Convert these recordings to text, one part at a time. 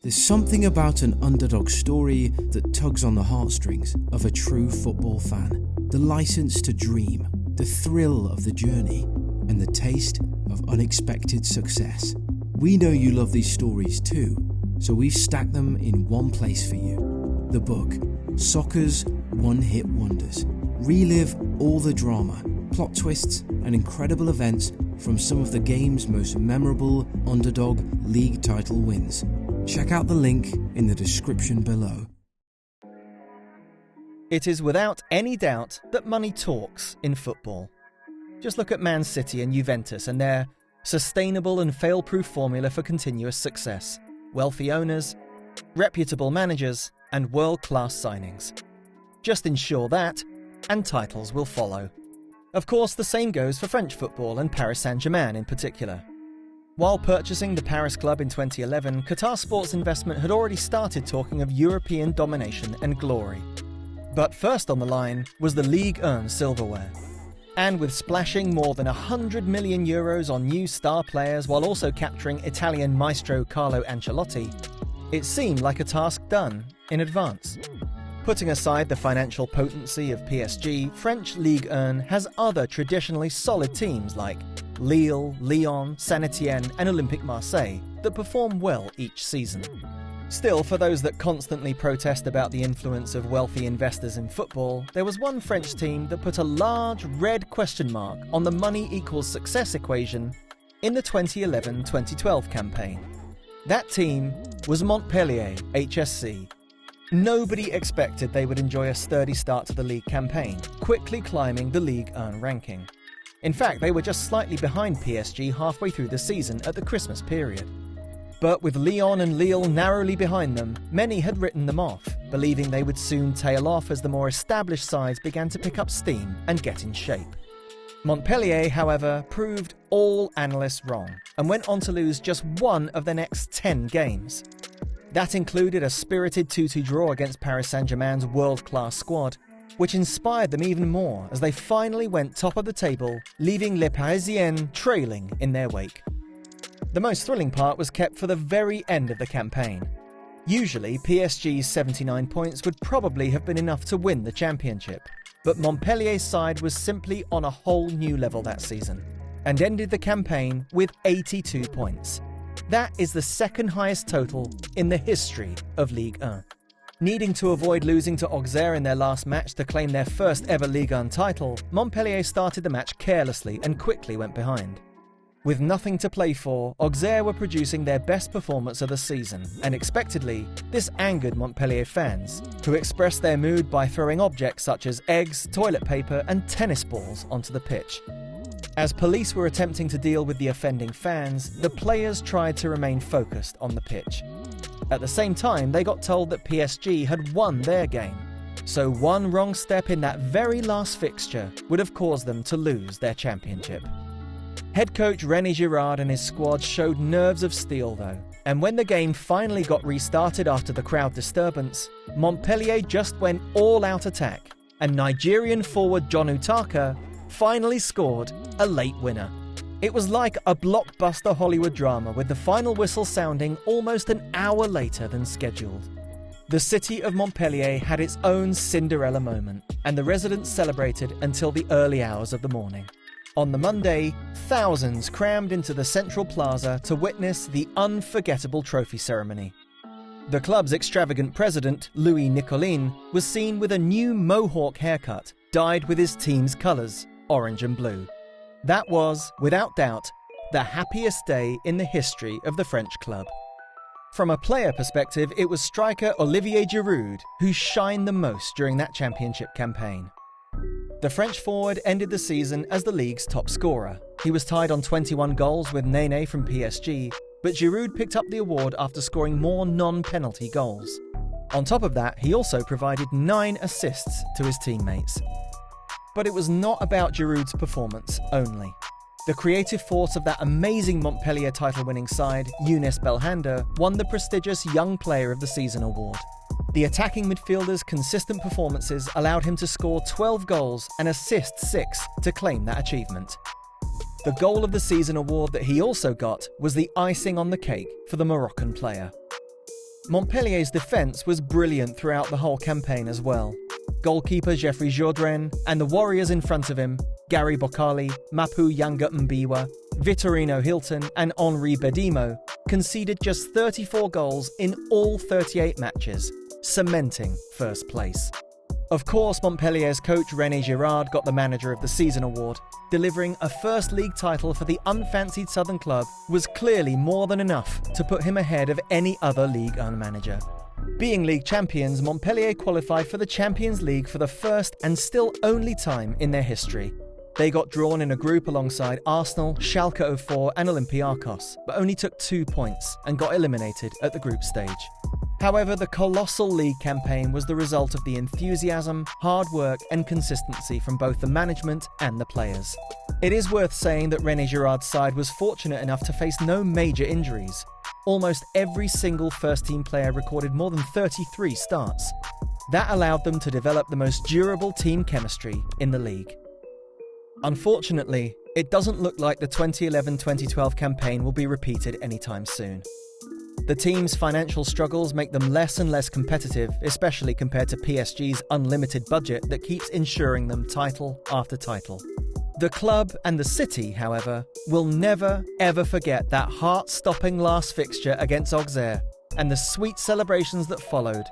There's something about an underdog story that tugs on the heartstrings of a true football fan. The license to dream, the thrill of the journey, and the taste of unexpected success. We know you love these stories too, so we've stacked them in one place for you. The book, Soccer's One-Hit Wonders. Relive all the drama, plot twists, and incredible events from some of the game's most memorable underdog league title wins. Check out the link in the description below. It is without any doubt that money talks in football. Just look at Man City and Juventus and their sustainable and fail-proof formula for continuous success. Wealthy owners, reputable managers, and world-class signings. Just ensure that, and titles will follow. Of course, the same goes for French football and Paris Saint-Germain in particular. While purchasing the Paris club in 2011, Qatar Sports Investment had already started talking of European domination and glory. But first on the line was the Ligue 1 silverware. And with splashing more than €100 million on new star players while also capturing Italian maestro CARLO Ancelotti, it seemed like a task done in advance. Putting aside the financial potency of PSG, French Ligue 1 has other traditionally solid teams like Lille, Lyon, Saint-Etienne and Olympique Marseille that perform well each season. Still, for those that constantly protest about the influence of wealthy investors in football, there was one French team that put a large red question mark on the money equals success equation in the 2011-2012 campaign. That team was Montpellier HSC. Nobody expected they would enjoy a sturdy start to the league campaign, quickly climbing the Ligue 1 ranking. In fact, they were just slightly behind PSG halfway through the season at the Christmas period. But with Lyon and Lille narrowly behind them, many had written them off, believing they would soon tail off as the more established sides began to pick up steam and get in shape. Montpellier, however, proved all analysts wrong and went on to lose just one of their next 10 games. That included a spirited 2-2 draw against Paris Saint-Germain's world-class squad, which inspired them even more as they finally went top of the table, leaving Les Parisiens trailing in their wake. The most thrilling part was kept for the very end of the campaign. Usually, PSG's 79 points would probably have been enough to win the championship, but Montpellier's side was simply on a whole new level that season, and ended the campaign with 82 points. That is the second highest total in the history of Ligue 1. Needing to avoid losing to Auxerre in their last match to claim their first ever Ligue 1 title, Montpellier started the match carelessly and quickly went behind. With nothing to play for, Auxerre were producing their best performance of the season, and expectedly, this angered Montpellier fans, who expressed their mood by throwing objects such as eggs, toilet paper and tennis balls onto the pitch. As police were attempting to deal with the offending fans, the players tried to remain focused on the pitch. At the same time, they got told that PSG had won their game, so one wrong step in that very last fixture would have caused them to lose their championship. Head coach René Girard and his squad showed nerves of steel though, and when the game finally got restarted after the crowd disturbance, Montpellier just went all-out attack, and Nigerian forward John Utaka finally scored a late winner. It was like a blockbuster Hollywood drama, with the final whistle sounding almost an hour later than scheduled. The city of Montpellier had its own Cinderella moment, and the residents celebrated until the early hours of the morning. On the Monday, thousands crammed into the central plaza to witness the unforgettable trophy ceremony. The club's extravagant president, Louis Nicolin, was seen with a new mohawk haircut, dyed with his team's colours, orange and blue. That was, without doubt, the happiest day in the history of the French club. From a player perspective, it was striker Olivier Giroud who shined the most during that championship campaign. The French forward ended the season as the league's top scorer. He was tied on 21 goals with Nene from PSG, but Giroud picked up the award after scoring more non-penalty goals. On top of that, he also provided 9 assists to his teammates. But it was not about Giroud's performance only. The creative force of that amazing Montpellier title-winning side, Younes Belhanda, won the prestigious Young Player of the Season award. The attacking midfielder's consistent performances allowed him to score 12 goals and assist 6 to claim that achievement. The Goal of the Season award that he also got was the icing on the cake for the Moroccan player. Montpellier's defence was brilliant throughout the whole campaign as well. Goalkeeper Geoffrey Jourdain and the warriors in front of him, Gary Bokali, Mapu Yanga-Mbiwa, Vitorino Hilton and Henri Bedimo, conceded just 34 goals in all 38 matches, cementing first place. Of course, Montpellier's coach René Girard got the Manager of the Season award. Delivering a first league title for the unfancied Southern club was clearly more than enough to put him ahead of any other Ligue 1 manager. Being league champions, Montpellier qualified for the Champions League for the first and still only time in their history. They got drawn in a group alongside Arsenal, Schalke 04 and Olympiacos, but only took 2 points and got eliminated at the group stage. However, the colossal league campaign was the result of the enthusiasm, hard work and consistency from both the management and the players. It is worth saying that René Girard's side was fortunate enough to face no major injuries. Almost every single first-team player recorded more than 33 starts. That allowed them to develop the most durable team chemistry in the league. Unfortunately, it doesn't look like the 2011-2012 campaign will be repeated anytime soon. The team's financial struggles make them less and less competitive, especially compared to PSG's unlimited budget that keeps ensuring them title after title. The club and the city, however, will never ever forget that heart-stopping last fixture against Auxerre and the sweet celebrations that followed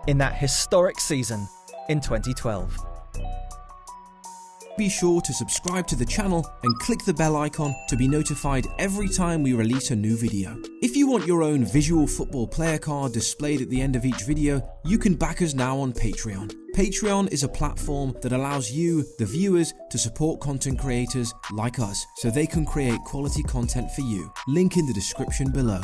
in that historic season in 2012. Be sure to subscribe to the channel and click the bell icon to be notified every time we release a new video. If you want your own visual football player card displayed at the end of each video, you can back us now on Patreon. Patreon is a platform that allows you, the viewers, to support content creators like us so they can create quality content for you. Link in the description below.